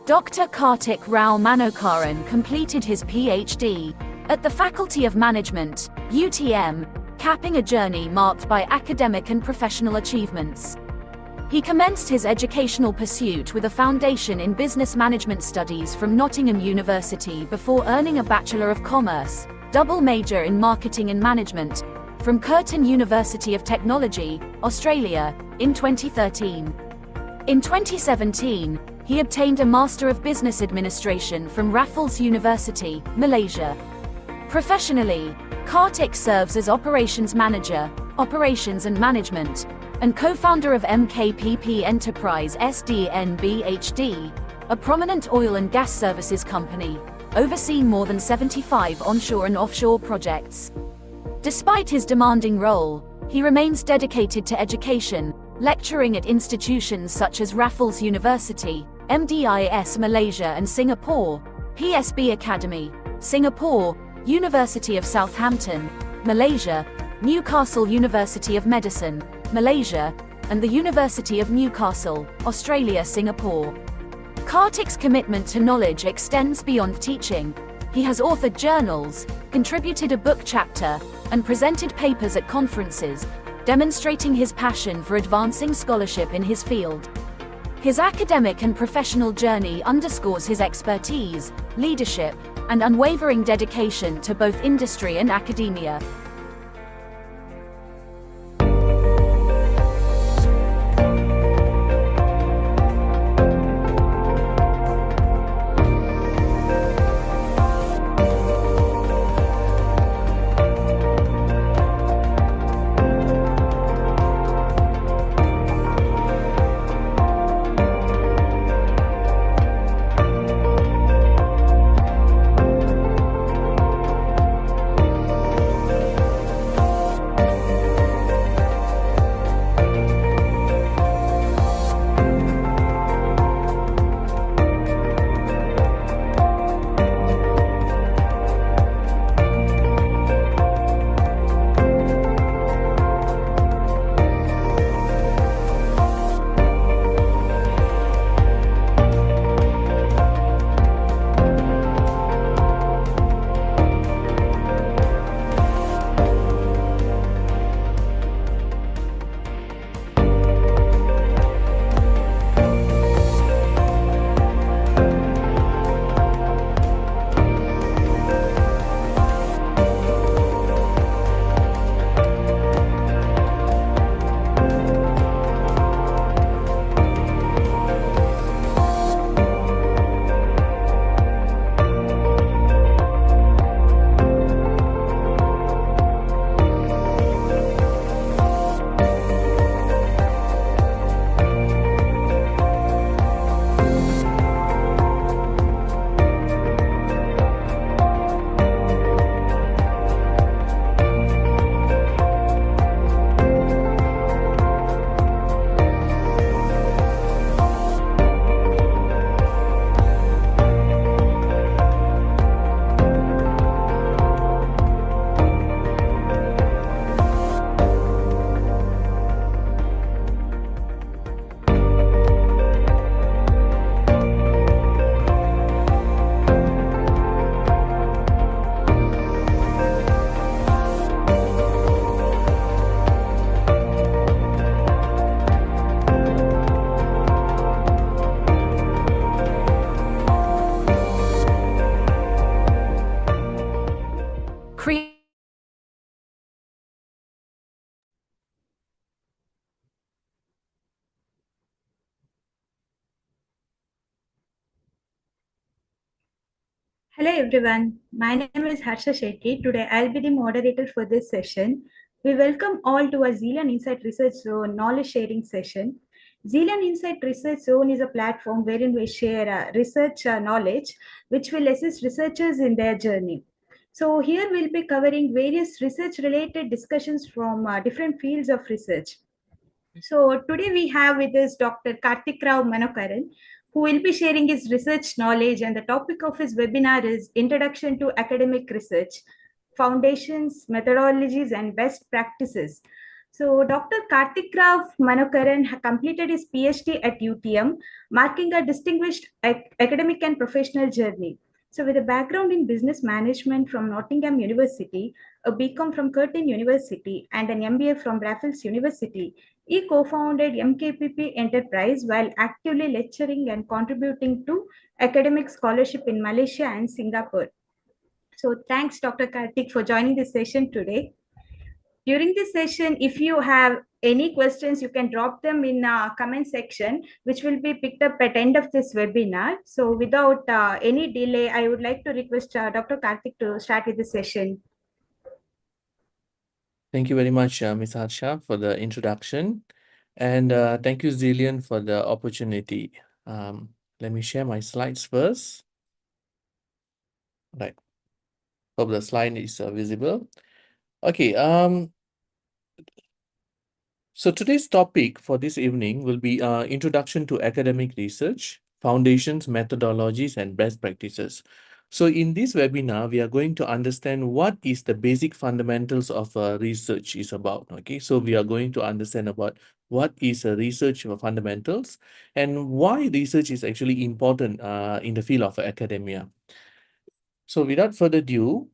Dr. Kartik Rao Manokaran completed his PhD at the Faculty of Management, UTM, capping a journey marked by academic and professional achievements. He commenced his educational pursuit with a foundation in business management studies from Nottingham University before earning a Bachelor of Commerce, double major in marketing and management, from Curtin University of Technology, Australia, in 2013. In 2017, he obtained a Master of Business Administration from Raffles University, Malaysia. Professionally, Kartik serves as Operations Manager, Operations and Management, and co-founder of MKPP Enterprise SDNBHD, a prominent oil and gas services company, overseeing more than 75 onshore and offshore projects. Despite his demanding role, he remains dedicated to education, lecturing at institutions such as Raffles University, MDIS Malaysia and Singapore, PSB Academy, Singapore, University of Southampton, Malaysia, Newcastle University of Medicine, Malaysia, and the University of Newcastle, Australia, Singapore. Kartik's commitment to knowledge extends beyond teaching. He has authored journals, contributed a book chapter, and presented papers at conferences, demonstrating his passion for advancing scholarship in his field. His academic and professional journey underscores his expertise, leadership, and unwavering dedication to both industry and academia. Hello everyone, my name is Harsha Shetty. Today I'll be the moderator for this session. We welcome all to our Zilion Insight Research Zone knowledge sharing session. Zilion Insight Research Zone is a platform wherein we share research knowledge which will assist researchers in their journey. So here we'll be covering various research related discussions from different fields of research. So today we have with us Dr. Kartik Rao Manokaran, who will be sharing his research knowledge, and the topic of his webinar is Introduction to Academic Research, Foundations, Methodologies, and Best Practices. So Dr. Kartik Rao Manokaran completed his PhD at UTM, marking a distinguished academic and professional journey. So with a background in business management from Nottingham University, a BCom from Curtin University, and an MBA from Raffles University, he co-founded MKPP Enterprise while actively lecturing and contributing to academic scholarship in Malaysia and Singapore. So thanks, Dr. Kartik, for joining this session today. During this session, if you have any questions, you can drop them in comment section, which will be picked up at end of this webinar. So without any delay, I would like to request Dr. Kartik to start with the session. Thank you very much, Ms. Harsha, for the introduction. And thank you, Zilion, for the opportunity. Let me share my slides first. Right. Hope the slide is visible. Okay. So today's topic for this evening will be Introduction to Academic Research, Foundations, Methodologies, and Best Practices. So in this webinar, we are going to understand what is the basic fundamentals of research is about. Okay, so we are going to understand about what is research fundamentals and why research is actually important in the field of academia. So without further ado,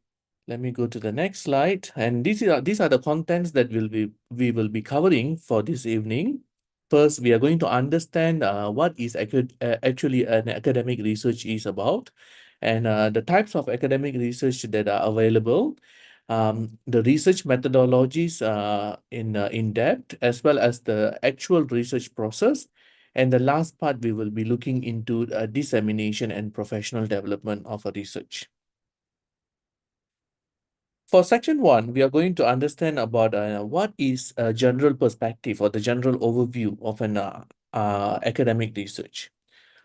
let me go to the next slide. And these are the contents that we will be covering for this evening. First, we are going to understand what is actually an academic research is about, and the types of academic research that are available, the research methodologies in depth, as well as the actual research process. And the last part, we will be looking into dissemination and professional development of a research. For section one, we are going to understand about what is a general perspective or the general overview of an academic research.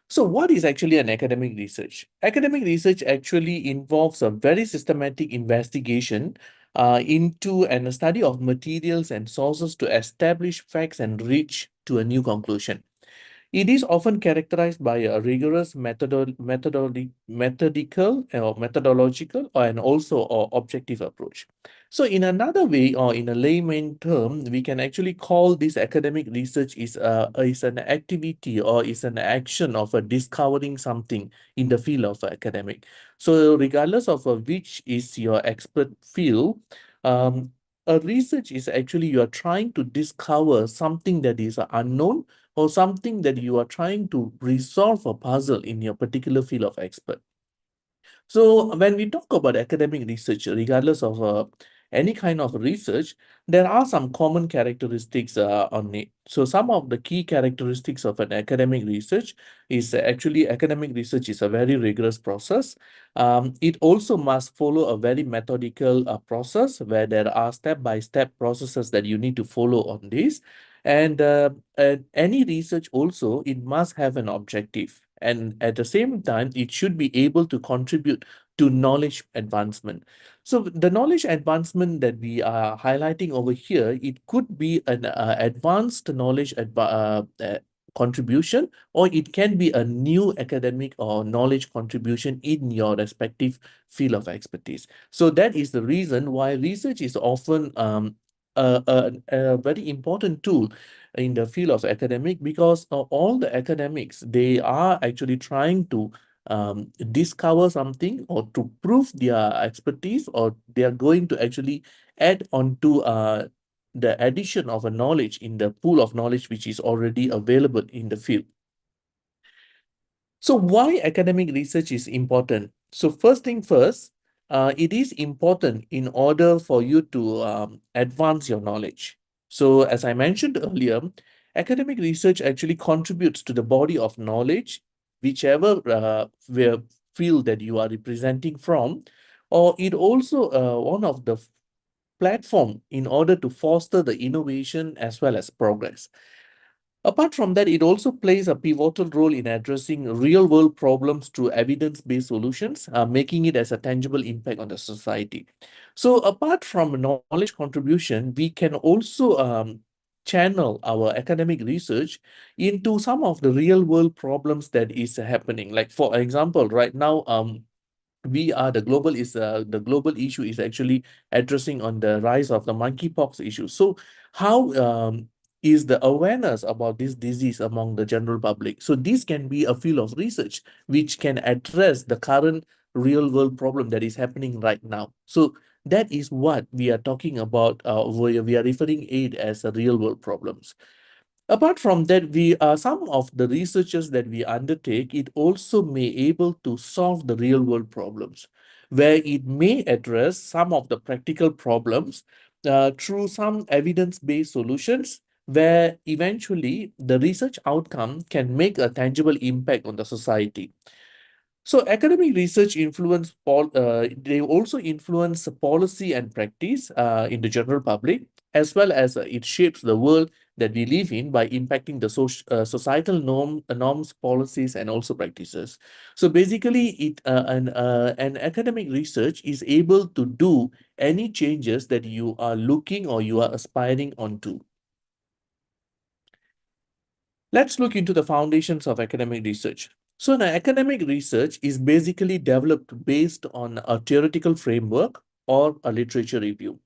So what is actually an academic research? Academic research actually involves a very systematic investigation into and a study of materials and sources to establish facts and reach to a new conclusion. It is often characterized by a rigorous methodological and also objective approach. So in another way, or in a layman term, we can actually call this academic research is an activity or is an action of discovering something in the field of academic. So regardless of which is your expert field, a research is actually you are trying to discover something that is unknown or something that you are trying to resolve a puzzle in your particular field of expert. So when we talk about academic research, regardless of any kind of research, there are some common characteristics on it. So some of the key characteristics of an academic research is actually academic research is a very rigorous process. It also must follow a very methodical process where there are step-by-step processes that you need to follow on this. And any research also, it must have an objective. And at the same time, it should be able to contribute to knowledge advancement. So the knowledge advancement that we are highlighting over here, it could be an advanced knowledge contribution, or it can be a new academic or knowledge contribution in your respective field of expertise. So that is the reason why research is often a very important tool in the field of academic, because all the academics, they are actually trying to discover something or to prove their expertise, or they are going to actually add on to the addition of a knowledge in the pool of knowledge which is already available in the field. So why academic research is important? So first thing first, it is important in order for you to advance your knowledge. So as I mentioned earlier, academic research actually contributes to the body of knowledge, whichever field that you are representing from, or it also one of the platform in order to foster the innovation as well as progress. Apart from that, it also plays a pivotal role in addressing real world problems through evidence based solutions, making it as a tangible impact on the society. So, apart from knowledge contribution, we can also channel our academic research into some of the real world problems that is happening. Like, for example, right now, the global issue is actually addressing on the rise of the monkeypox issue. So how is the awareness about this disease among the general public? So this can be a field of research which can address the current real world problem that is happening right now. So that is what we are talking about, where we are referring it as a real world problems. Apart from that, we some of the researches that we undertake, it also may able to solve the real world problems, where it may address some of the practical problems through some evidence-based solutions, where eventually the research outcome can make a tangible impact on the society. So academic research they also influence policy and practice in the general public, as well as it shapes the world that we live in by impacting the societal norms, policies, and also practices. So basically, an academic research is able to do any changes that you are looking or you are aspiring onto. Let's look into the foundations of academic research. So, an academic research is basically developed based on a theoretical framework or a literature review.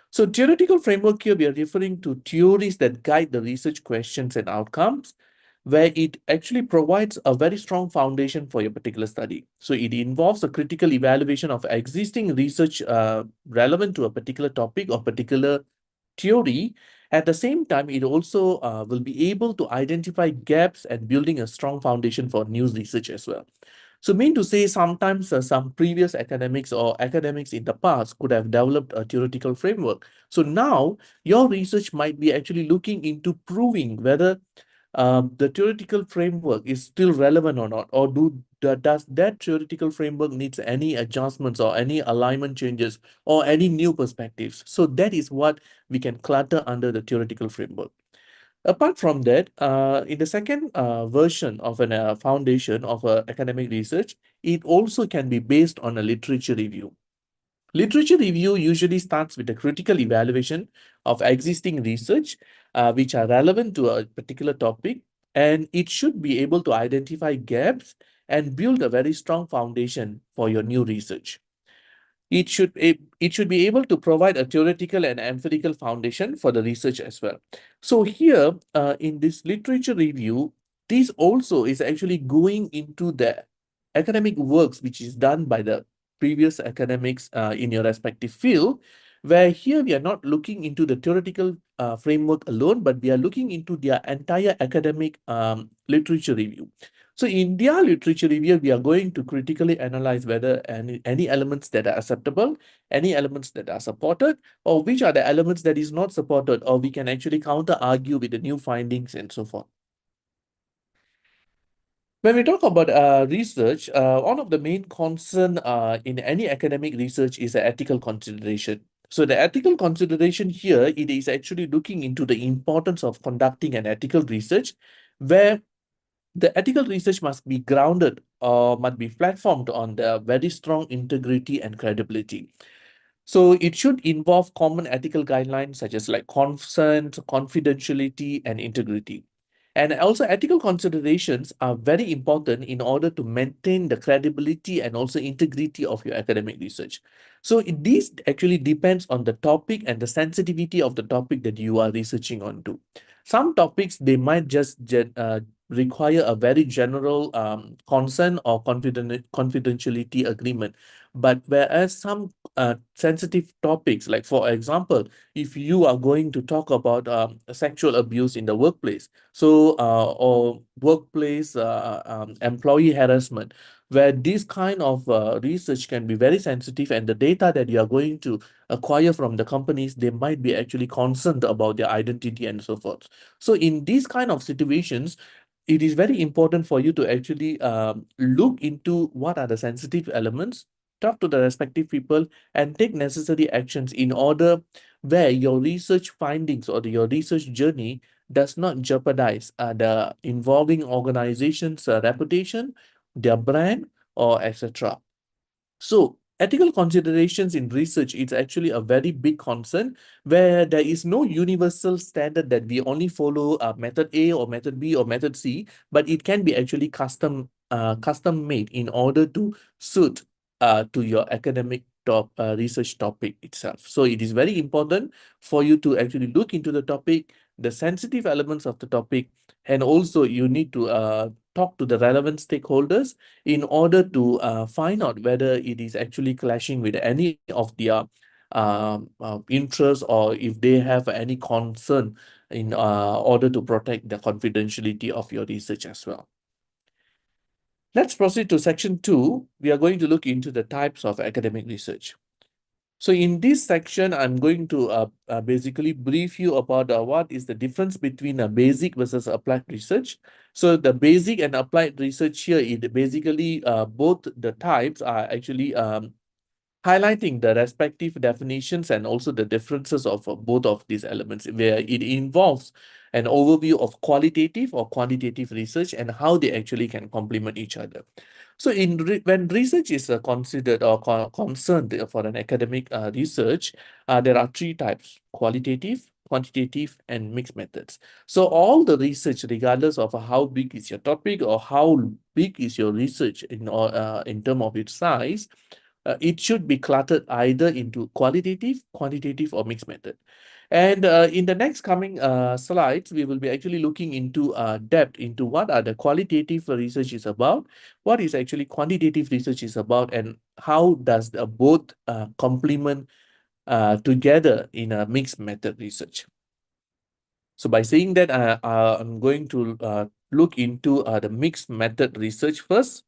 So, theoretical framework here, we are referring to theories that guide the research questions and outcomes, where it actually provides a very strong foundation for your particular study. So, it involves a critical evaluation of existing research relevant to a particular topic or particular theory. At the same time, it also will be able to identify gaps and building a strong foundation for new research as well. So mean to say sometimes some previous academics or academics in the past could have developed a theoretical framework. So now your research might be actually looking into proving whether the theoretical framework is still relevant or not, or does that theoretical framework needs any adjustments or any alignment changes or any new perspectives. So that is what we can clutter under the theoretical framework. Apart from that, in the second version of an foundation of academic research, it also can be based on a literature review. Literature review usually starts with a critical evaluation of existing research which are relevant to a particular topic, and it should be able to identify gaps and build a very strong foundation for your new research. It should be able to provide a theoretical and empirical foundation for the research as well. So here, in this literature review, this also is actually going into the academic works which is done by the previous academics in your respective field, where here we are not looking into the theoretical framework alone, but we are looking into their entire academic literature review. So in their literature review, we are going to critically analyze whether any elements that are acceptable, any elements that are supported, or which are the elements that is not supported, or we can actually counter argue with the new findings and so forth. When we talk about research, one of the main concern in any academic research is the ethical consideration. So the ethical consideration here, it is actually looking into the importance of conducting an ethical research, where the ethical research must be grounded or must be platformed on the very strong integrity and credibility. So it should involve common ethical guidelines such as like consent, confidentiality, and integrity. And also ethical considerations are very important in order to maintain the credibility and also integrity of your academic research. So this actually depends on the topic and the sensitivity of the topic that you are researching onto. Some topics, they might just require a very general consent or confidentiality agreement. But whereas some sensitive topics, like for example, if you are going to talk about sexual abuse in the workplace, so or workplace employee harassment, where this kind of research can be very sensitive, and the data that you are going to acquire from the companies, they might be actually concerned about their identity and so forth. So in these kind of situations, it is very important for you to actually look into what are the sensitive elements, talk to the respective people, and take necessary actions in order where your research findings or your research journey does not jeopardize the involving organization's reputation, their brand, or etc. So, ethical considerations in research is actually a very big concern where there is no universal standard that we only follow method A or method B or method C, but it can be actually custom made in order to suit to your academic research topic itself. So it is very important for you to actually look into the topic, the sensitive elements of the topic, and also you need to talk to the relevant stakeholders in order to find out whether it is actually clashing with any of their interests, or if they have any concern in order to protect the confidentiality of your research as well. Let's proceed to section 2. We are going to look into the types of academic research. So in this section, I'm going to basically brief you about what is the difference between a basic versus applied research. So the basic and applied research here, it basically both the types are actually highlighting the respective definitions and also the differences of both of these elements, where it involves an overview of qualitative or quantitative research and how they actually can complement each other. So when research is considered or concerned for an academic research, there are three types: qualitative, quantitative, and mixed methods. So all the research, regardless of how big is your topic or how big is your research in terms of its size, it should be cluttered either into qualitative, quantitative, or mixed method. And in the next coming slides, we will be actually looking into depth into what are the qualitative research is about, what is actually quantitative research is about, and how does both complement together in a mixed method research. So by saying that, I'm going to look into the mixed method research first,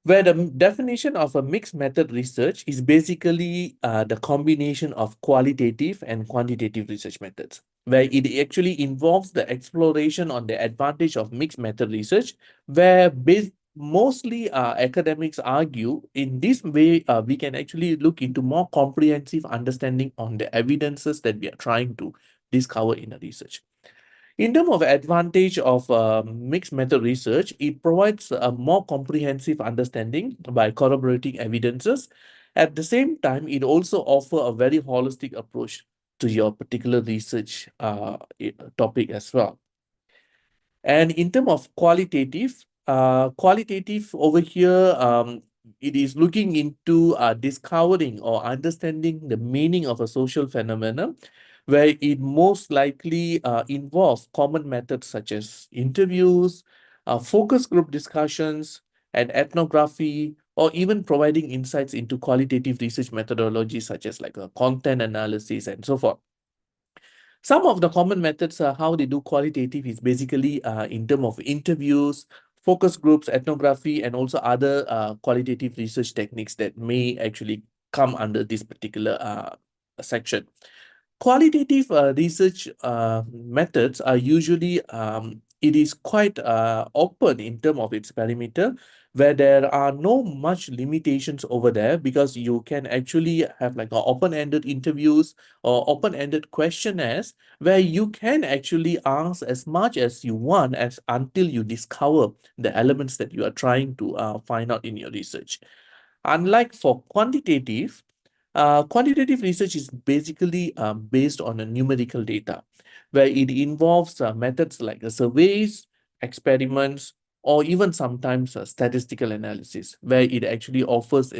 where the definition of a mixed method research is basically the combination of qualitative and quantitative research methods, where it actually involves the exploration on the advantage of mixed method research, where mostly academics argue in this way we can actually look into more comprehensive understanding on the evidences that we are trying to discover in a research. In terms of advantage of mixed method research, it provides a more comprehensive understanding by corroborating evidences. At the same time, it also offers a very holistic approach to your particular research topic as well. And in terms of qualitative over here, it is looking into discovering or understanding the meaning of a social phenomenon, where it most likely involves common methods such as interviews, focus group discussions, and ethnography, or even providing insights into qualitative research methodologies such as like content analysis and so forth. Some of the common methods how they do qualitative is basically in terms of interviews, focus groups, ethnography, and also other qualitative research techniques that may actually come under this particular section. Qualitative research methods are usually it is quite open in terms of its perimeter, where there are no much limitations over there, because you can actually have like open-ended interviews or open-ended questionnaires where you can actually ask as much as you want as until you discover the elements that you are trying to find out in your research. Unlike for quantitative research is basically based on a numerical data, where it involves methods like surveys, experiments, or even sometimes statistical analysis, where it actually offers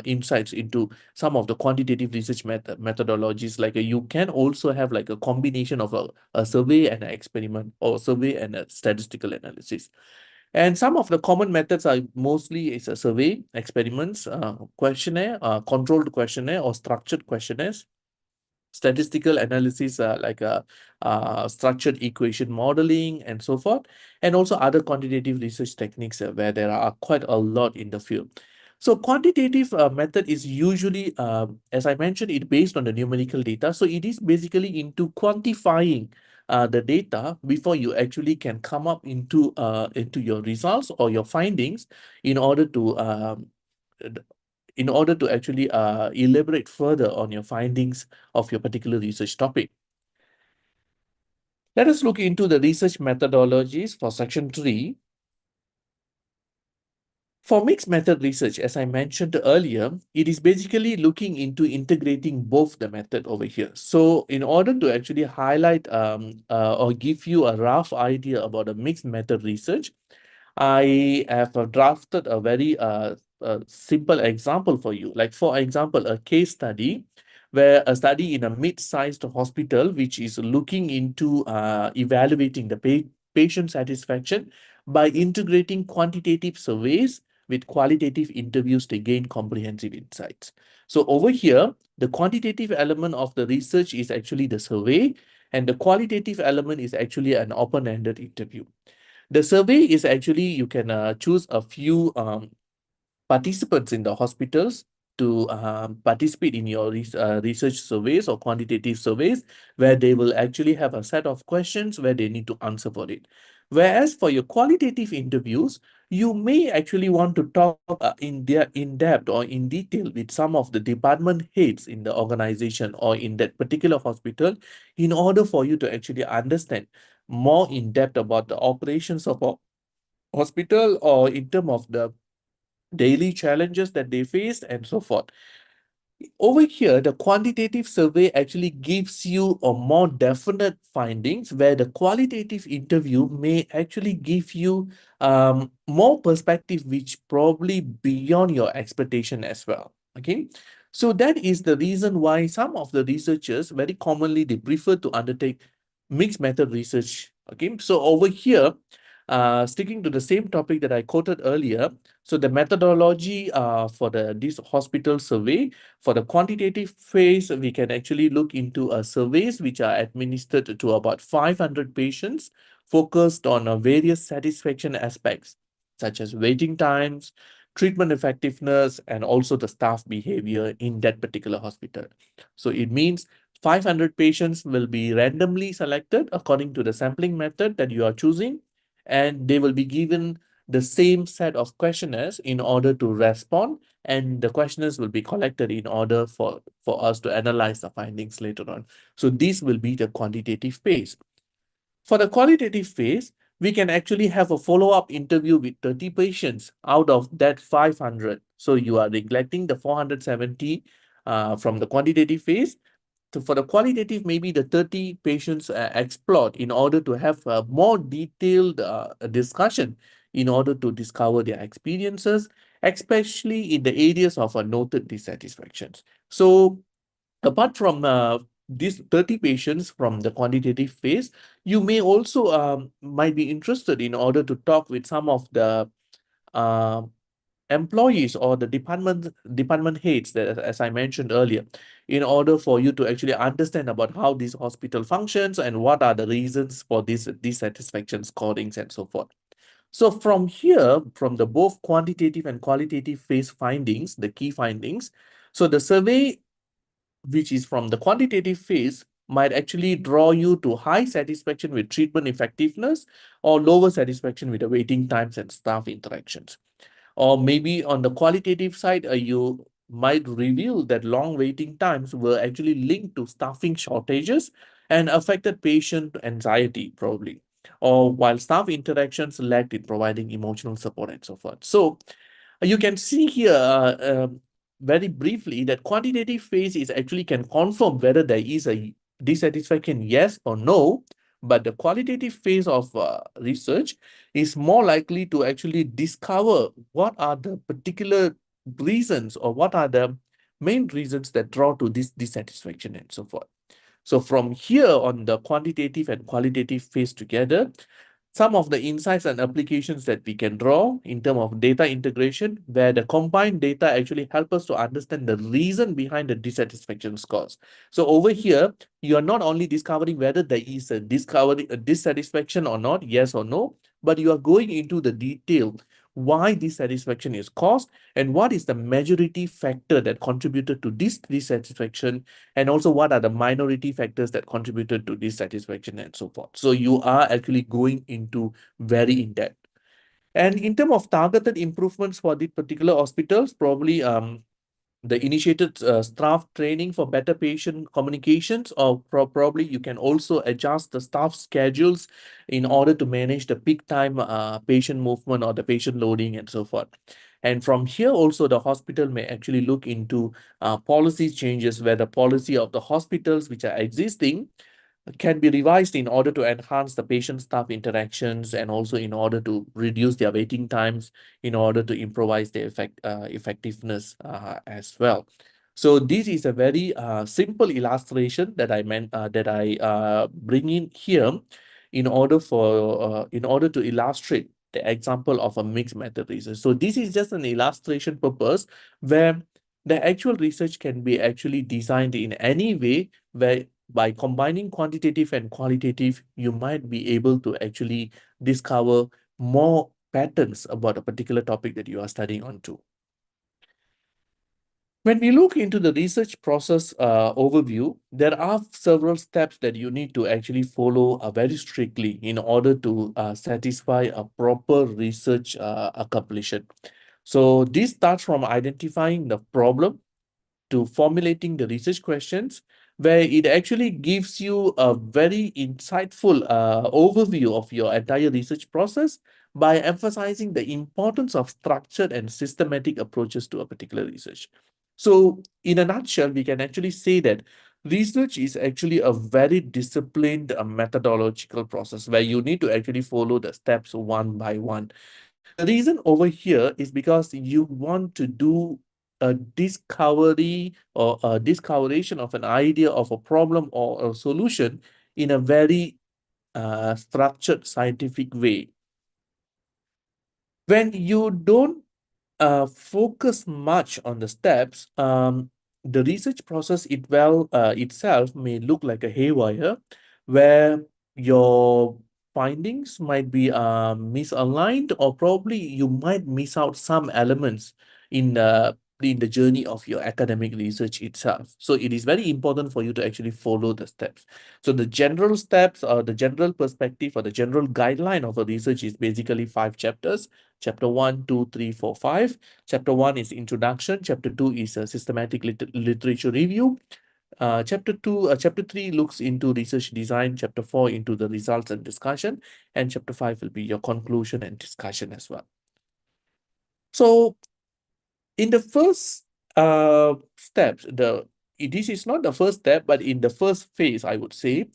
insights into some of the quantitative research methodologies. Like you can also have like a combination of a survey and an experiment, or survey and a statistical analysis. And some of the common methods are mostly is a survey, experiments, questionnaire, controlled questionnaire, or structured questionnaires, statistical analysis like structured equation modeling and so forth, and also other quantitative research techniques where there are quite a lot in the field. So quantitative method is usually, as I mentioned, it based on the numerical data. So it is basically into quantifying the data before you actually can come up into your results or your findings in order to actually elaborate further on your findings of your particular research topic. Let us look into the research methodologies for section 3. For mixed method research, as I mentioned earlier, it is basically looking into integrating both the method over here. So in order to actually highlight or give you a rough idea about a mixed method research, I have drafted a very simple example for you. Like for example, a case study where a study in a mid-sized hospital, which is looking into evaluating the patient satisfaction by integrating quantitative surveys with qualitative interviews to gain comprehensive insights. So over here, the quantitative element of the research is actually the survey, and the qualitative element is actually an open-ended interview. The survey is actually, you can choose a few participants in the hospitals to participate in your research surveys or quantitative surveys, where they will actually have a set of questions where they need to answer for it. Whereas for your qualitative interviews, you may actually want to talk in depth or in detail with some of the department heads in the organization or in that particular hospital in order for you to actually understand more in depth about the operations of a hospital or in terms of the daily challenges that they face and so forth. Over here, the quantitative survey actually gives you a more definite findings, where the qualitative interview may actually give you more perspective, which probably beyond your expectation as well. Okay, so that is the reason why some of the researchers very commonly they prefer to undertake mixed method research. Okay, so over here, sticking to the same topic that I quoted earlier, so the methodology for this hospital survey, for the quantitative phase, we can actually look into surveys which are administered to about 500 patients, focused on various satisfaction aspects, such as waiting times, treatment effectiveness, and also the staff behavior in that particular hospital. So it means 500 patients will be randomly selected according to the sampling method that you are choosing, and they will be given the same set of questionnaires in order to respond, and the questionnaires will be collected in order for us to analyze the findings later on. So this will be the quantitative phase. For the qualitative phase, we can actually have a follow-up interview with 30 patients out of that 500. So you are neglecting the 470 from the quantitative phase. So for the qualitative, maybe the 30 patients explored in order to have a more detailed discussion in order to discover their experiences, especially in the areas of noted dissatisfactions. So apart from these 30 patients from the quantitative phase, you may also might be interested in order to talk with some of the uh, employees or the department heads that, as I mentioned earlier, in order for you to actually understand about how this hospital functions and what are the reasons for this dissatisfaction scorings and so forth. So from here, from the both quantitative and qualitative phase findings, the key findings, so the survey which is from the quantitative phase might actually draw you to high satisfaction with treatment effectiveness or lower satisfaction with the waiting times and staff interactions. Or maybe on the qualitative side, you might reveal that long waiting times were actually linked to staffing shortages and affected patient anxiety, probably. Or while staff interactions lacked in providing emotional support and so forth. So you can see here very briefly that quantitative phase is actually can confirm whether there is a dissatisfaction, yes or no, but the qualitative phase of research is more likely to actually discover what are the particular reasons or what are the main reasons that draw to this dissatisfaction and so forth. So from here on the quantitative and qualitative phase together, some of the insights and applications that we can draw in terms of data integration, where the combined data actually help us to understand the reason behind the dissatisfaction scores. So over here, you are not only discovering whether there is a dissatisfaction or not, yes or no, but you are going into the detail. why dissatisfaction is caused, and what is the majority factor that contributed to this dissatisfaction, and also what are the minority factors that contributed to dissatisfaction and so forth. So you are actually going into very in depth. And in terms of targeted improvements for the particular hospitals, probably the initiated staff training for better patient communications, or probably you can also adjust the staff schedules in order to manage the peak time patient movement or the patient loading and so forth. And from here also, the hospital may actually look into policy changes where the policy of the hospitals which are existing can be revised in order to enhance the patient staff interactions, and also in order to reduce their waiting times, in order to improvise their effectiveness as well. So this is a very simple illustration that I bring in here in order to illustrate the example of a mixed method research. So this is just an illustration purpose where the actual research can be actually designed in any way where by combining quantitative and qualitative, you might be able to actually discover more patterns about a particular topic that you are studying onto. When we look into the research process overview, there are several steps that you need to actually follow very strictly in order to satisfy a proper research accomplishment. So this starts from identifying the problem to formulating the research questions, where it actually gives you a very insightful overview of your entire research process by emphasizing the importance of structured and systematic approaches to a particular research. So, in a nutshell, we can actually say that research is actually a very disciplined methodological process where you need to actually follow the steps one by one. The reason over here is because you want to do a discovery or a discoveration of an idea of a problem or a solution in a very structured scientific way. When you don't focus much on the steps, the research process itself may look like a haywire, where your findings might be misaligned, or probably you might miss out some elements in the journey of your academic research itself. So it is very important for you to actually follow the steps. So the general steps, or the general perspective, or the general guideline of a research is basically 5 chapters. Chapter 1, 2, 3, 4, 5. Chapter 1 is introduction. Chapter 2 is a systematic literature review. Chapter 3 looks into research design. Chapter 4 into the results and discussion. And chapter 5 will be your conclusion and discussion as well. So in the first steps, this is not the first step, but in the first phase, I would say,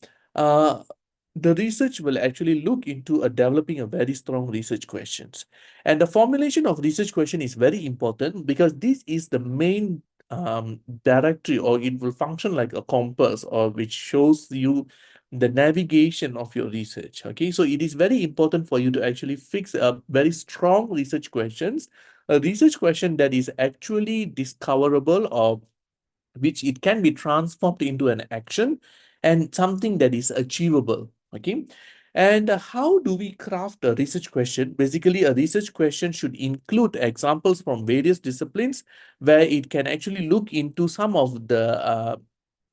the research will actually look into developing a very strong research questions. And the formulation of research question is very important because this is the main directory, or it will function like a compass, or which shows you the navigation of your research. Okay, so it is very important for you to actually fix a very strong research questions, a research question that is actually discoverable, or which it can be transformed into an action, and something that is achievable. Okay. And how do we craft a research question? Basically, a research question should include examples from various disciplines where it can actually look into some of the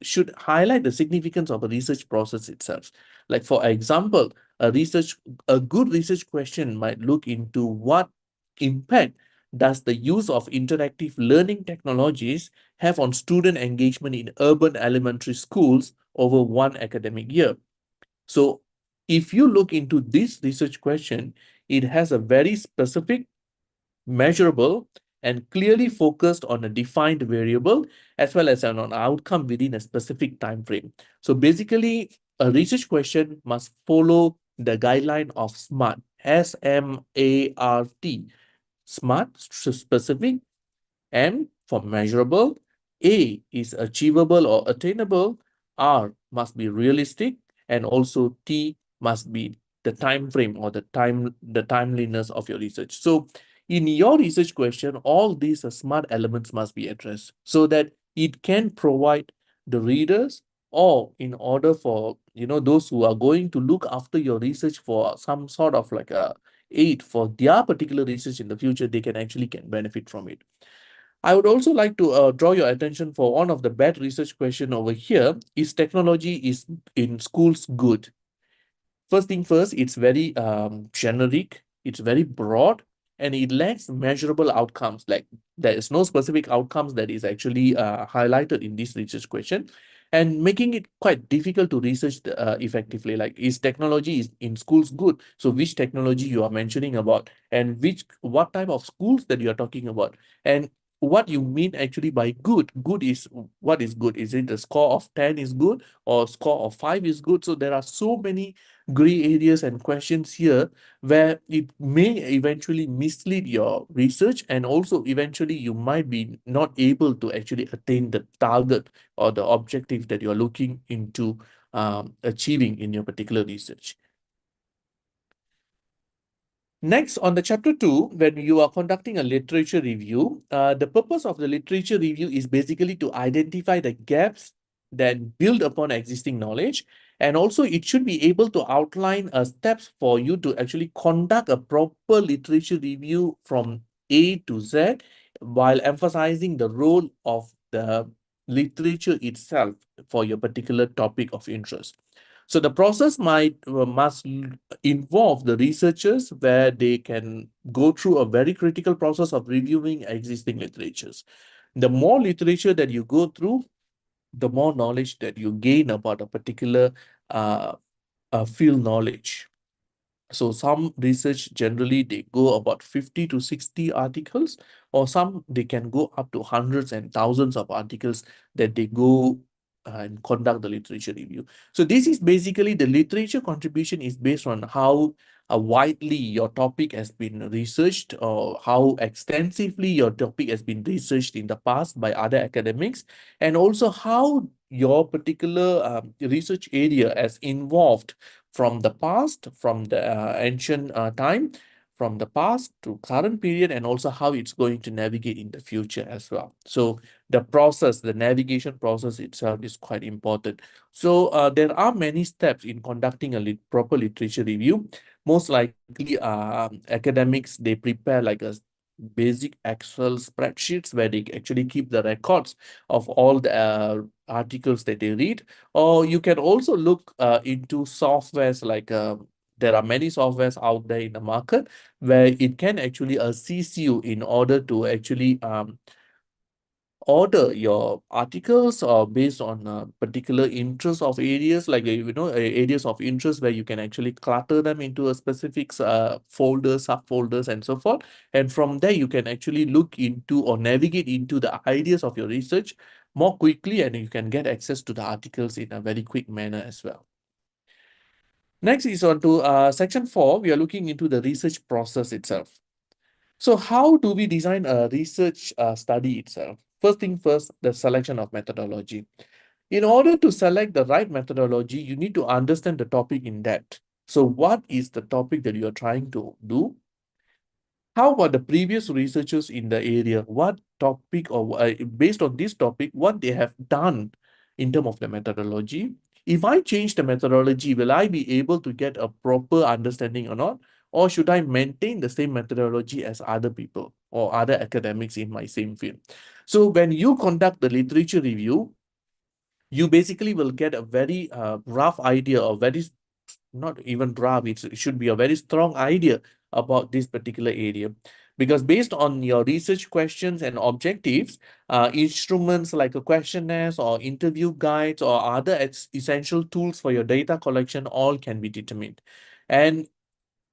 should highlight the significance of a research process itself. Like for example, a good research question might look into what impact does the use of interactive learning technologies have on student engagement in urban elementary schools over one academic year. So if you look into this research question, it has a very specific, measurable, and clearly focused on a defined variable as well as an outcome within a specific time frame. So basically, a research question must follow the guideline of SMART, SMART. SMART, specific, M for measurable, A is achievable or attainable, R must be realistic, and also T must be the time frame, or the timeliness of your research. So in your research question, all these SMART elements must be addressed so that it can provide the readers, or in order for those who are going to look after your research for some sort of like a aid for their particular research in the future, they can actually can benefit from it. I would also like to draw your attention for one of the bad research question over here. Is technology is in schools good? First thing first, it's very generic, it's very broad, and it lacks measurable outcomes. Like there is no specific outcomes that is actually highlighted in this research question, and making it quite difficult to research effectively. Like, is technology is in schools good? So which technology you are mentioning about, and what type of schools that you are talking about, and what you mean actually by good? Good is what is good? Is it a score of 10 is good or score of 5 is good? So there are so many gray areas and questions here where it may eventually mislead your research, and also eventually you might be not able to actually attain the target or the objective that you're looking into achieving in your particular research. Next, on the chapter 2, when you are conducting a literature review, the purpose of the literature review is basically to identify the gaps that build upon existing knowledge. And also, it should be able to outline steps for you to actually conduct a proper literature review from A to Z, while emphasizing the role of the literature itself for your particular topic of interest. So the process must involve the researchers, where they can go through a very critical process of reviewing existing literatures. The more literature that you go through, the more knowledge that you gain about a particular uh, field knowledge. So some research generally they go about 50 to 60 articles, or some they can go up to hundreds and thousands of articles that they go and conduct the literature review. So this is basically the literature contribution is based on how widely your topic has been researched, or how extensively your topic has been researched in the past by other academics, and also how your particular research area has involved from the past, from the ancient time, from the past to current period, and also how it's going to navigate in the future as well. So the process, the navigation process itself is quite important. So there are many steps in conducting a proper literature review. Most likely, academics, they prepare like a basic Excel spreadsheets where they actually keep the records of all the articles that they read. Or you can also look into softwares like there are many softwares out there in the market where it can actually assist you in order to actually order your articles or based on particular interest of areas, like areas of interest where you can actually clutter them into a specific folders, subfolders, and so forth. And from there you can actually look into or navigate into the ideas of your research more quickly, and you can get access to the articles in a very quick manner as well. Next is on to section 4. We are looking into the research process itself. So how do we design a research study itself? First thing first, the selection of methodology. In order to select the right methodology, you need to understand the topic in depth. So what is the topic that you are trying to do? How about the previous researchers in the area? What topic, or based on this topic, what they have done in terms of the methodology? If I change the methodology, will I be able to get a proper understanding or not? Or should I maintain the same methodology as other people or other academics in my same field? So when you conduct the literature review, you basically will get a very rough idea, or very not even rough, it should be a very strong idea about this particular area. Because based on your research questions and objectives, instruments like a questionnaires or interview guides or other essential tools for your data collection all can be determined. And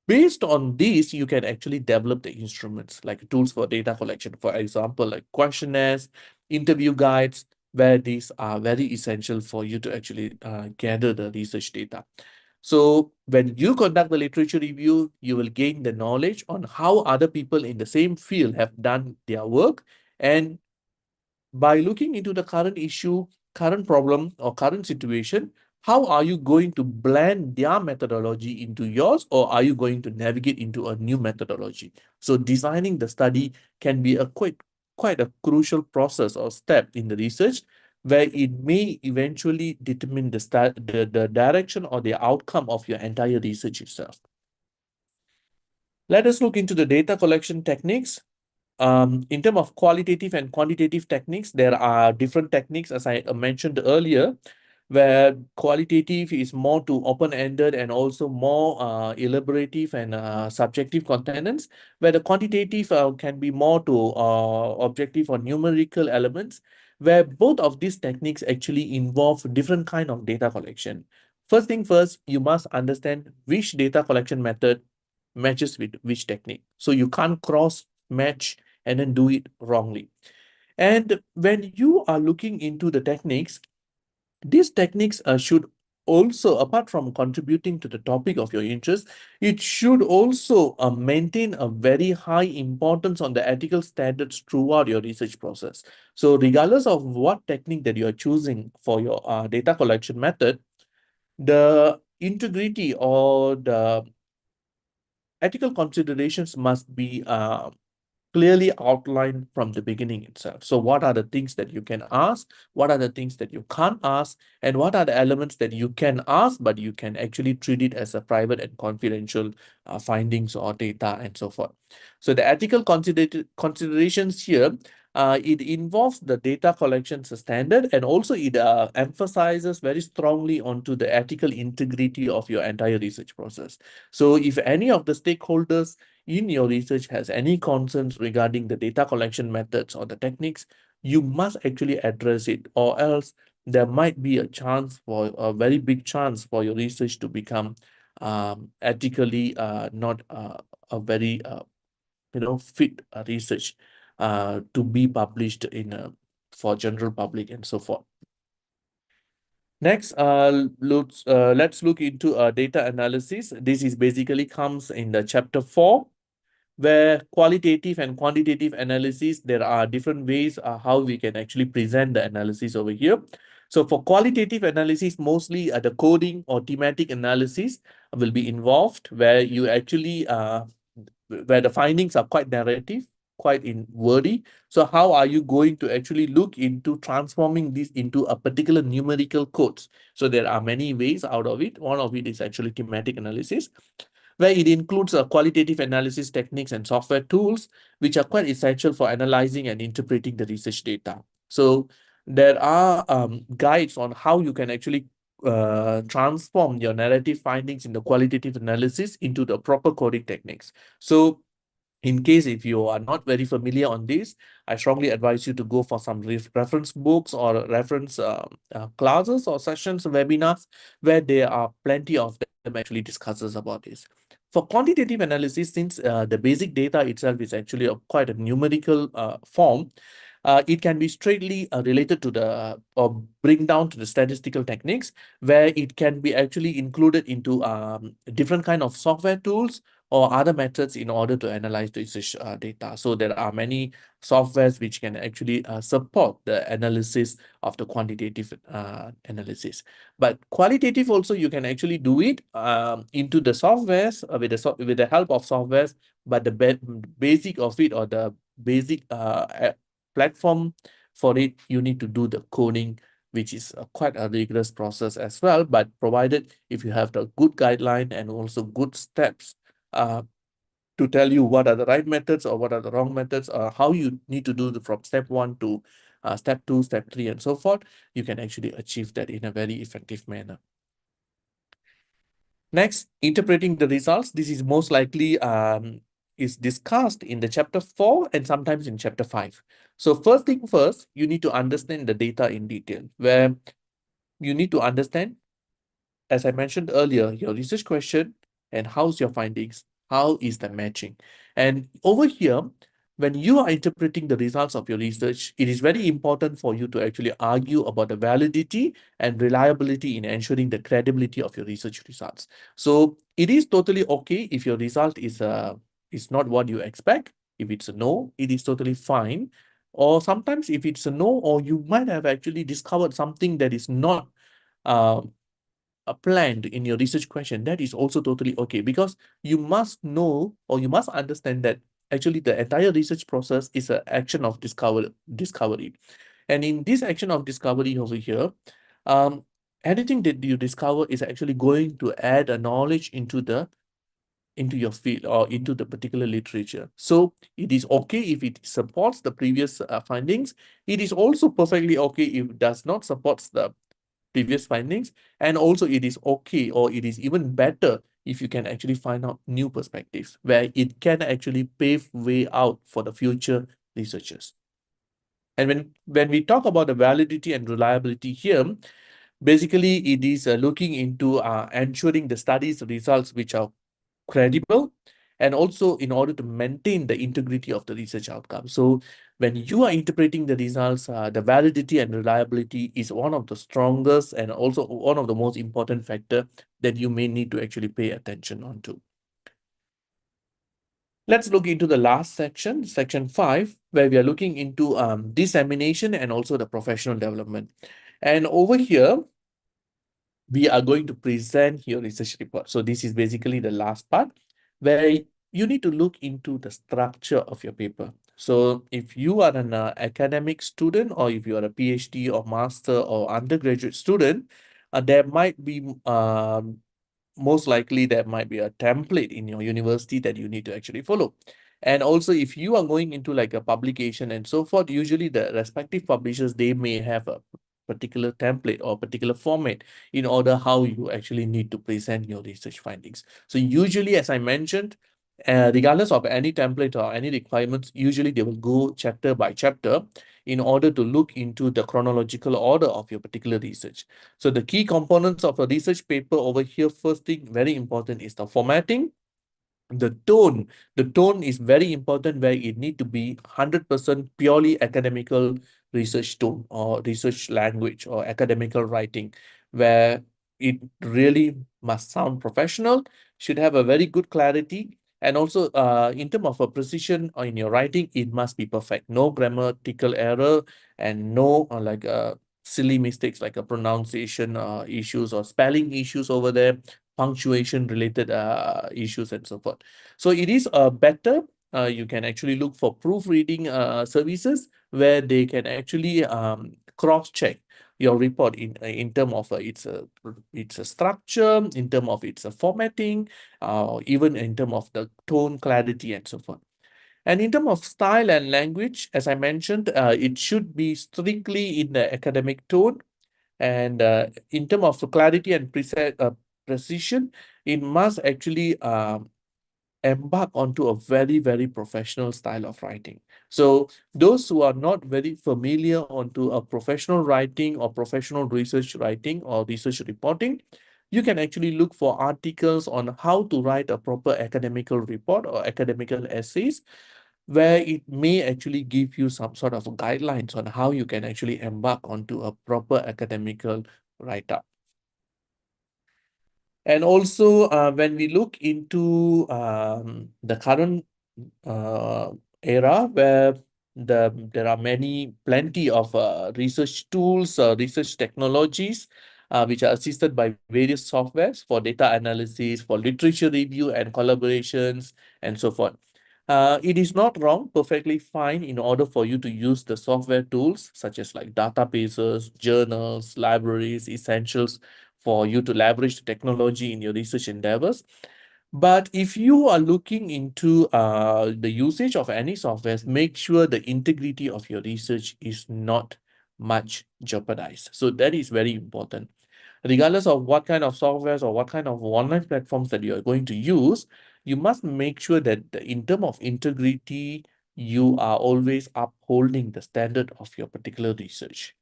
based on this, you can actually develop the instruments like tools for data collection. For example, like questionnaires, interview guides, where these are very essential for you to actually gather the research data. So when you conduct the literature review, you will gain the knowledge on how other people in the same field have done their work. And by looking into the current issue, current problem, or current situation, how are you going to blend their methodology into yours, or are you going to navigate into a new methodology? So designing the study can be a quite a crucial process or step in the research, where it may eventually determine the direction or the outcome of your entire research itself. Let us look into the data collection techniques. In terms of qualitative and quantitative techniques, there are different techniques, as I mentioned earlier, where qualitative is more to open-ended and also more elaborative and subjective content, where the quantitative can be more to objective or numerical elements, where both of these techniques actually involve different kind of data collection. First thing first, you must understand which data collection method matches with which technique. So you can't cross match and then do it wrongly. And when you are looking into the techniques, these techniques should also, apart from contributing to the topic of your interest, it should also maintain a very high importance on the ethical standards throughout your research process. So regardless of what technique that you are choosing for your data collection method, the integrity or the ethical considerations must be clearly outlined from the beginning itself. So what are the things that you can ask? What are the things that you can't ask? And what are the elements that you can ask, but you can actually treat it as a private and confidential findings or data and so forth. So the ethical considerations here, it involves the data collection standard, and also it emphasizes very strongly onto the ethical integrity of your entire research process. So if any of the stakeholders in your research has any concerns regarding the data collection methods or the techniques, you must actually address it, or else there might be a chance for a very big chance for your research to become ethically not a very fit research to be published in for general public and so forth. Next, let's look into data analysis. This is basically comes in the chapter 4, where qualitative and quantitative analysis, there are different ways how we can actually present the analysis over here. So for qualitative analysis, mostly the coding or thematic analysis will be involved, where you actually where the findings are quite narrative, quite in wordy. So how are you going to actually look into transforming this into a particular numerical codes? So there are many ways out of it. One of it is actually thematic analysis, where it includes qualitative analysis techniques and software tools, which are quite essential for analyzing and interpreting the research data. So there are guides on how you can actually transform your narrative findings in the qualitative analysis into the proper coding techniques. So in case if you are not very familiar on this, I strongly advise you to go for some reference books or reference classes or sessions, webinars, where there are plenty of them actually discusses about this. For quantitative analysis, since the basic data itself is actually quite a numerical form, it can be straightly related to the or bring down to the statistical techniques, where it can be actually included into different kind of software tools or other methods in order to analyze the research data. So there are many softwares which can actually support the analysis of the quantitative analysis. But qualitative also, you can actually do it into the softwares with the help of softwares, but the basic of it, or the basic platform for it, you need to do the coding, which is quite a rigorous process as well. But provided if you have the good guideline and also good steps uh, to tell you what are the right methods or what are the wrong methods, or how you need to do from step 1 to step 2, step 3, and so forth, you can actually achieve that in a very effective manner. Next, interpreting the results. This is most likely is discussed in the chapter 4 and sometimes in chapter 5. So first thing first, you need to understand the data in detail, where you need to understand, as I mentioned earlier, your research question and how's your findings, how is the matching. And over here, when you are interpreting the results of your research, it is very important for you to actually argue about the validity and reliability in ensuring the credibility of your research results. So it is totally okay if your result is not what you expect. If it's a no, it is totally fine. Or sometimes if it's a no, or you might have actually discovered something that is not uh, planned in your research question, that is also totally okay, because you must know, or you must understand that actually the entire research process is an action of discovery. And in this action of discovery over here, anything that you discover is actually going to add a knowledge into the into your field or into the particular literature. So it is okay if it supports the previous findings. It is also perfectly okay if it does not support the previous findings. And also it is okay, or it is even better, if you can actually find out new perspectives where it can actually pave way out for the future researchers. And when we talk about the validity and reliability here, basically it is looking into ensuring the study's results which are credible, and also in order to maintain the integrity of the research outcome. So when you are interpreting the results, the validity and reliability is one of the strongest and also one of the most important factor that you may need to actually pay attention on to. Let's look into the last section, section 5, where we are looking into dissemination and also the professional development. And over here, we are going to present your research report. So this is basically the last part where you need to look into the structure of your paper. So if you are an academic student, or if you are a PhD or master or undergraduate student, there might be most likely there might be a template in your university that you need to actually follow. And also, if you are going into like a publication and so forth, usually the respective publishers, they may have a particular template or particular format in order how you actually need to present your research findings. So usually, as I mentioned, regardless of any template or any requirements, usually they will go chapter by chapter in order to look into the chronological order of your particular research. So the key components of a research paper over here, first thing, very important, is the formatting. The tone is very important, where it need to be 100% purely academical research tone or research language or academical writing, where it really must sound professional, should have a very good clarity, and also in terms of a precision in your writing, it must be perfect. No grammatical error, and no silly mistakes like a pronunciation issues or spelling issues over there, punctuation related issues and so forth. So it is better. You can actually look for proofreading services where they can actually cross-check your report in term of its a structure, in term of its formatting, even in term of the tone, clarity, and so forth. And in terms of style and language, as I mentioned, it should be strictly in the academic tone. And in terms of the clarity and precision, it must actually embark onto a very, very professional style of writing. So those who are not very familiar onto a professional writing or professional research writing or research reporting, you can actually look for articles on how to write a proper academical report or academical essays, where it may actually give you some sort of guidelines on how you can actually embark onto a proper academical write-up. And also, when we look into the current uh, era, where there are plenty of research tools, research technologies, which are assisted by various softwares for data analysis, for literature review and collaborations, and so forth. It is not wrong, perfectly fine in order for you to use the software tools such as like databases, journals, libraries, essentials for you to leverage the technology in your research endeavors. But if you are looking into the usage of any softwares, make sure the integrity of your research is not much jeopardized. So that is very important. Regardless of what kind of softwares or what kind of online platforms that you are going to use, you must make sure that in terms of integrity, you are always upholding the standard of your particular research.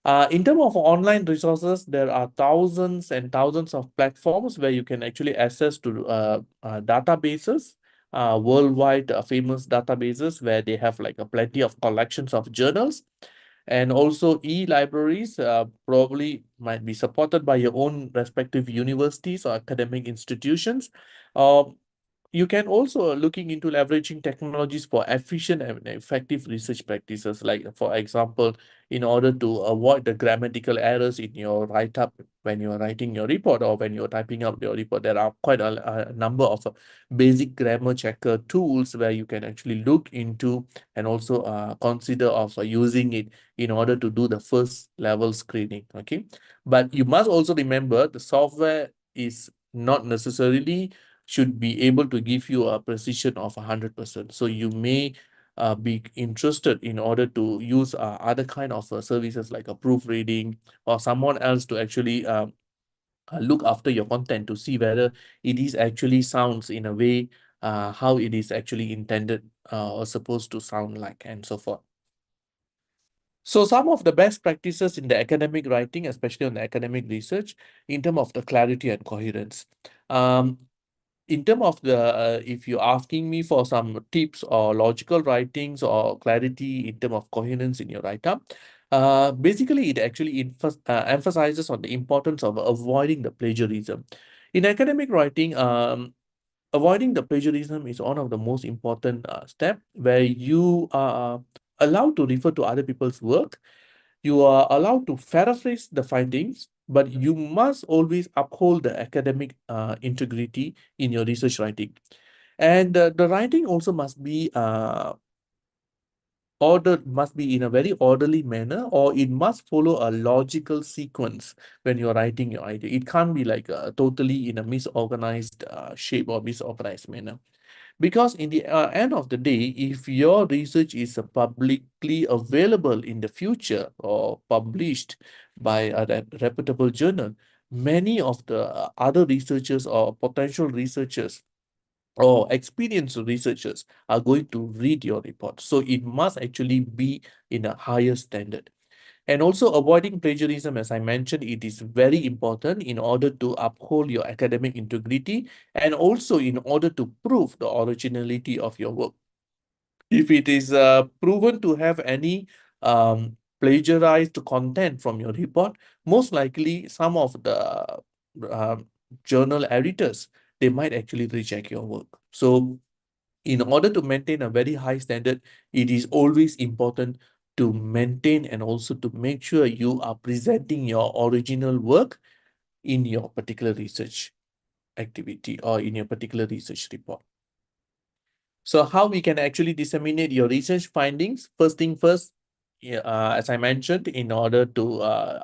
In terms of online resources, there are thousands and thousands of platforms where you can actually access to databases, worldwide famous databases, where they have like a plenty of collections of journals, and also e-libraries probably might be supported by your own respective universities or academic institutions. Uh, you can also looking into leveraging technologies for efficient and effective research practices. Like for example, in order to avoid the grammatical errors in your write-up when you're writing your report or when you're typing up your report, there are quite a number of basic grammar checker tools where you can actually look into and also consider of using it in order to do the first level screening. Okay, but you must also remember the software is not necessarily should be able to give you a precision of 100%. So you may be interested in order to use other kind of services like a proofreading or someone else to actually look after your content to see whether it is actually sounds in a way how it is actually intended or supposed to sound like and so forth. So some of the best practices in the academic writing, especially on the academic research, in terms of the clarity and coherence. Um, in terms of the, if you're asking me for some tips or logical writings or clarity in terms of coherence in your write-up, basically it actually emphasizes on the importance of avoiding the plagiarism. In academic writing, avoiding the plagiarism is one of the most important step where you are allowed to refer to other people's work. You are allowed to paraphrase the findings, but you must always uphold the academic integrity in your research writing. And the writing also must be ordered, must be in a very orderly manner, or it must follow a logical sequence when you're writing your idea. It can't be like totally in a misorganized shape or misorganized manner. Because in the end of the day, if your research is publicly available in the future or published by a reputable journal, many of the other researchers or potential researchers or experienced researchers are going to read your report. So it must actually be in a higher standard. And also avoiding plagiarism, as I mentioned, it is very important in order to uphold your academic integrity and also in order to prove the originality of your work. If it is proven to have any plagiarized content from your report, most likely some of the journal editors, they might actually reject your work. So in order to maintain a very high standard, it is always important to maintain and also to make sure you are presenting your original work in your particular research activity or in your particular research report. So how we can actually disseminate your research findings? First thing first, yeah, as I mentioned, in order to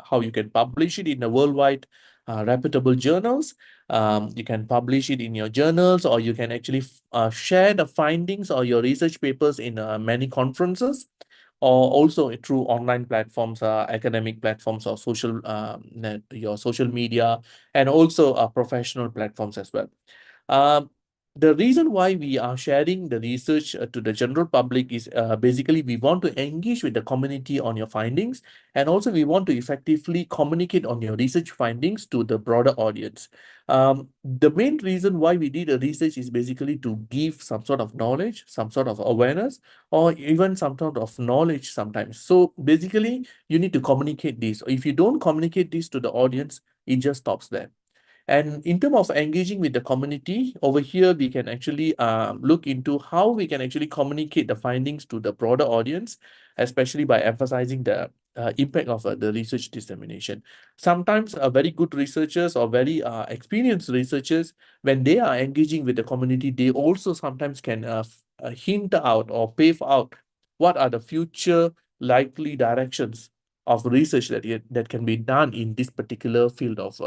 how you can publish it in the worldwide reputable journals. You can publish it in your journals, or you can actually share the findings or your research papers in many conferences, or also through online platforms, academic platforms, or your social media, and also professional platforms as well. Um, the reason why we are sharing the research to the general public is basically we want to engage with the community on your findings, and also we want to effectively communicate on your research findings to the broader audience. The main reason why we did a research is basically to give some sort of knowledge, some sort of awareness, or even some sort of knowledge sometimes. So basically, you need to communicate this. If you don't communicate this to the audience, it just stops there. And in terms of engaging with the community, over here, we can actually look into how we can actually communicate the findings to the broader audience, especially by emphasizing the impact of the research dissemination. Sometimes very good researchers or very experienced researchers, when they are engaging with the community, they also sometimes can hint out or pave out what are the future likely directions of research that can be done in this particular field of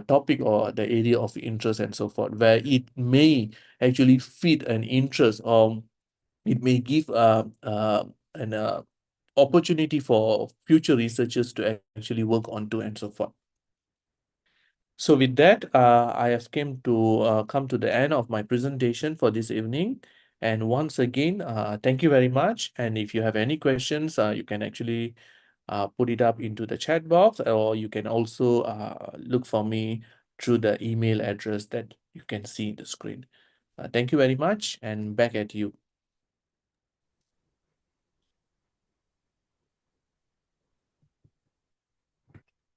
topic or the area of interest and so forth, where it may actually fit an interest, or it may give an opportunity for future researchers to actually work onto and so forth. So with that, I have come to the end of my presentation for this evening. And once again, thank you very much. And if you have any questions, you can actually put it up into the chat box, or you can also look for me through the email address that you can see in the screen. Thank you very much, and back at you.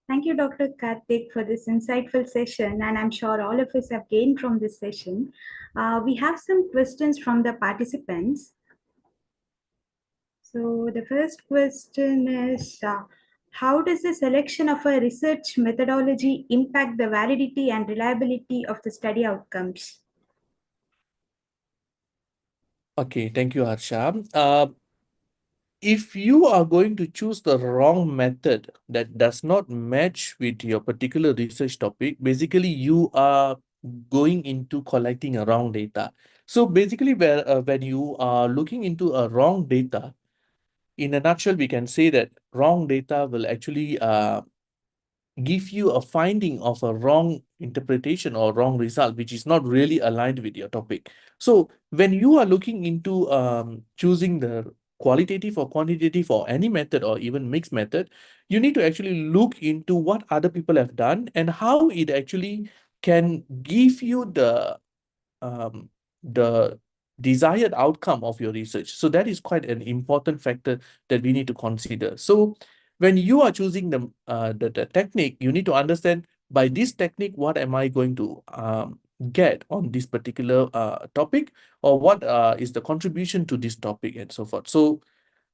Thank you, Dr. Karthik, for this insightful session, and I'm sure all of us have gained from this session. We have some questions from the participants. So the first question is, how does the selection of a research methodology impact the validity and reliability of the study outcomes? Okay, thank you, Harsha. If you are going to choose the wrong method that does not match with your particular research topic, basically you are going into collecting a wrong data. So basically, when you are looking into a wrong data, in a nutshell, we can say that wrong data will actually give you a finding of a wrong interpretation or wrong result, which is not really aligned with your topic. So when you are looking into choosing the qualitative or quantitative or any method or even mixed method, you need to actually look into what other people have done and how it actually can give you um, the desired outcome of your research. So that is quite an important factor that we need to consider. So when you are choosing the technique, you need to understand by this technique, what am I going to get on this particular topic, or what is the contribution to this topic and so forth. So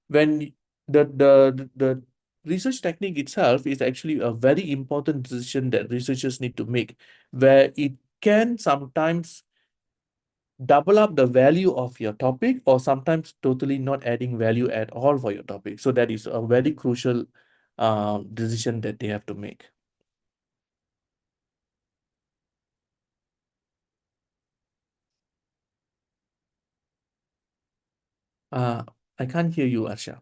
when the research technique itself is actually a very important decision that researchers need to make, where it can sometimes double up the value of your topic or sometimes totally not adding value at all for your topic. So that is a very crucial decision that they have to make. Uh, I can't hear you, Asha.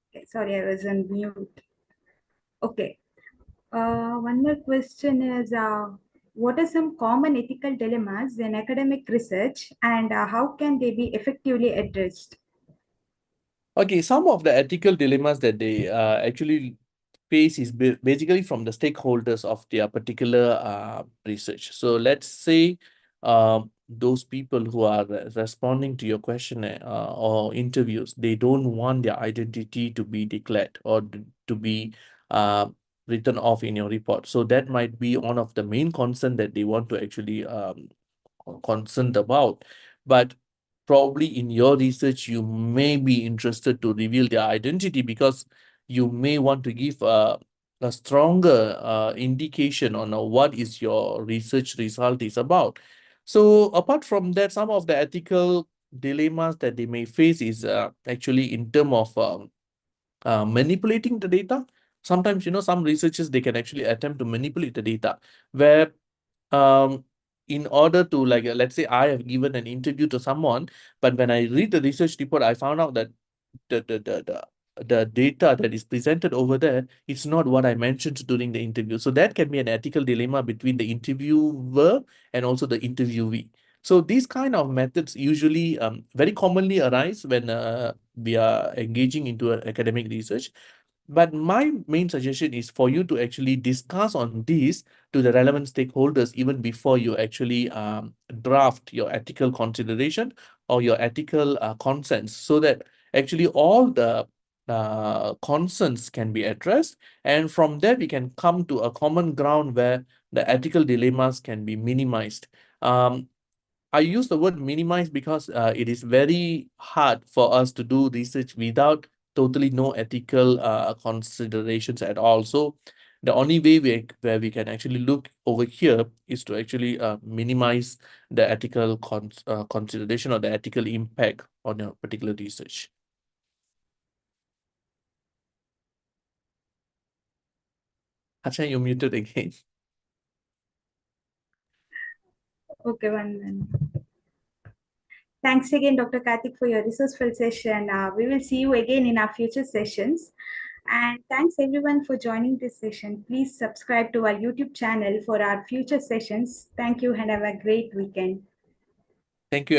Okay, sorry, I was on mute. Okay. One more question is what are some common ethical dilemmas in academic research and how can they be effectively addressed? Okay, some of the ethical dilemmas that they actually face is basically from the stakeholders of their particular research. So let's say those people who are responding to your questionnaire or interviews, they don't want their identity to be declared or to be uh, written off in your report. So that might be one of the main concern that they want to actually concerned about. But probably in your research, you may be interested to reveal their identity because you may want to give a stronger indication on what is your research result is about. So apart from that, some of the ethical dilemmas that they may face is actually in terms of manipulating the data. Sometimes, some researchers, they can actually attempt to manipulate the data where um in order to, like, let's say I have given an interview to someone, but when I read the research report, I found out that the data that is presented over there, it's not what I mentioned during the interview. So that can be an ethical dilemma between the interviewer and also the interviewee. So these kind of methods usually very commonly arise when we are engaging into academic research. But my main suggestion is for you to actually discuss on this to the relevant stakeholders even before you actually draft your ethical consideration or your ethical consents, so that actually all the concerns can be addressed. And from there, we can come to a common ground where the ethical dilemmas can be minimized. I use the word minimize because it is very hard for us to do research without totally no ethical considerations at all. So the only way where we can actually look over here is to actually minimize the ethical consideration or the ethical impact on your particular research. Harsha, you muted again. Okay, one minute. Thanks again, Dr. Karthik, for your resourceful session. We will see you again in our future sessions. And thanks everyone for joining this session. Please subscribe to our YouTube channel for our future sessions. Thank you and have a great weekend. Thank you.